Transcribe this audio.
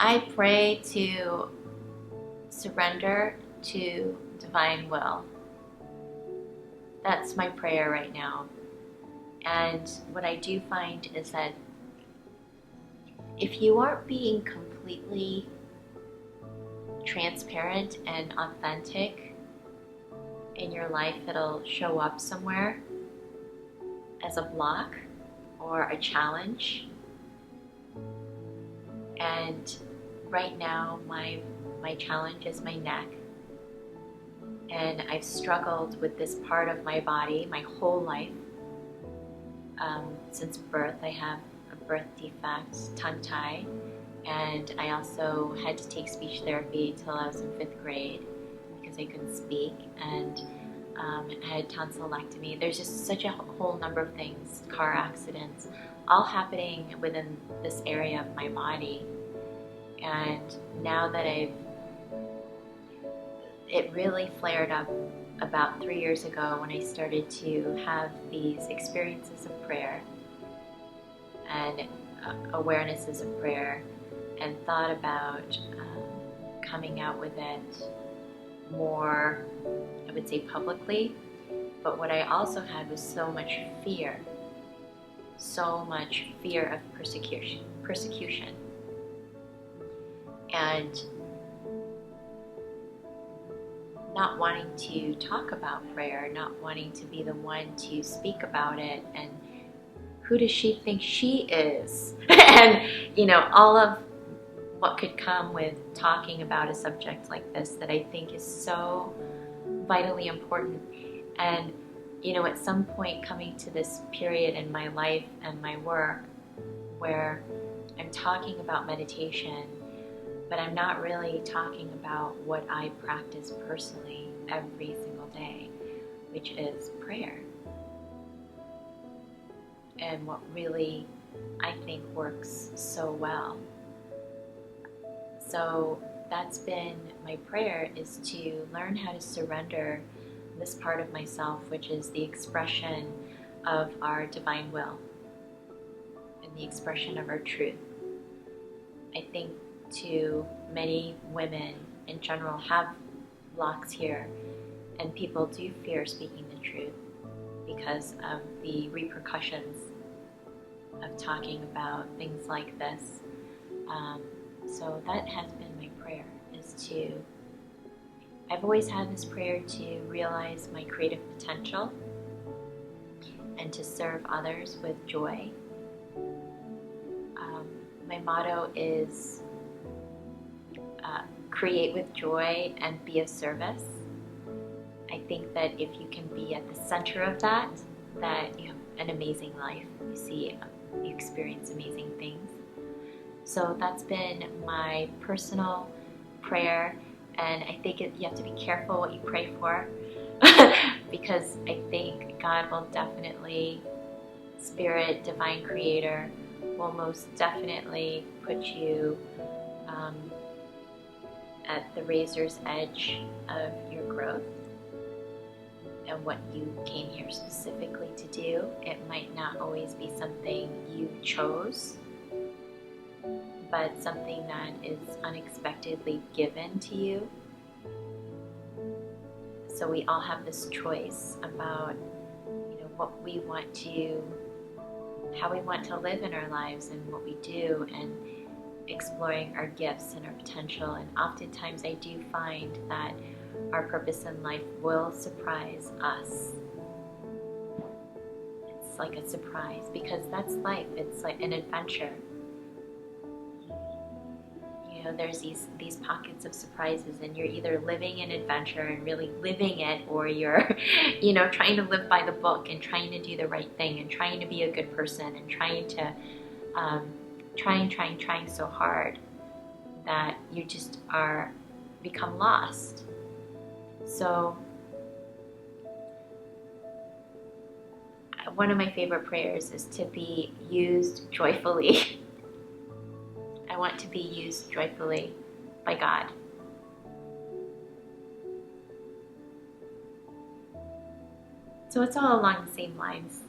I pray to surrender to divine will. That's my prayer right now. And what I do find is that if you aren't being completely transparent and authentic in your life, it'll show up somewhere as a block or a challenge. And right now, my challenge is my neck. And I've struggled with this part of my body my whole life. Since birth, I have a birth defect, tongue tie, and I also had to take speech therapy till I was in 5th grade because I couldn't speak, and I had tonsillectomy. There's just such a whole number of things, car accidents, all happening within this area of my body. And now that it really flared up about 3 years ago when I started to have these experiences of prayer and awarenesses of prayer, and thought about coming out with it more, I would say, publicly. But what I also had was so much fear of persecution. And not wanting to talk about prayer, not wanting to be the one to speak about it, and who does she think she is? And, all of what could come with talking about a subject like this that I think is so vitally important. And, at some point coming to this period in my life and my work where I'm talking about meditation, but I'm not really talking about what I practice personally every single day, which is prayer. And what really, I think, works so well. So that's been my prayer, is to learn how to surrender this part of myself, which is the expression of our divine will and the expression of our truth. I think too many women in general have blocks here, and people do fear speaking the truth because of the repercussions of talking about things like this. So that has been my prayer, I've always had this prayer to realize my creative potential and to serve others with joy. My motto is create with joy and be of service. I think that if you can be at the center of that you have an amazing life. You experience amazing things. So that's been my personal prayer, and I think you have to be careful what you pray for because I think God will definitely, Spirit, Divine Creator, will most definitely put you at the razor's edge of your growth and what you came here specifically to do. It might not always be something you chose, but something that is unexpectedly given to you. So we all have this choice about, what we want to, how we want to live in our lives and what we do, and exploring our gifts and our potential. And oftentimes I do find that our purpose in life will surprise us. It's like a surprise, because that's life. It's like an adventure. There's these pockets of surprises, and you're either living an adventure and really living it, or you're, trying to live by the book and trying to do the right thing and trying to be a good person and trying to, trying so hard that you just become lost. So one of my favorite prayers is to be used joyfully. I want to be used joyfully by God. So it's all along the same lines.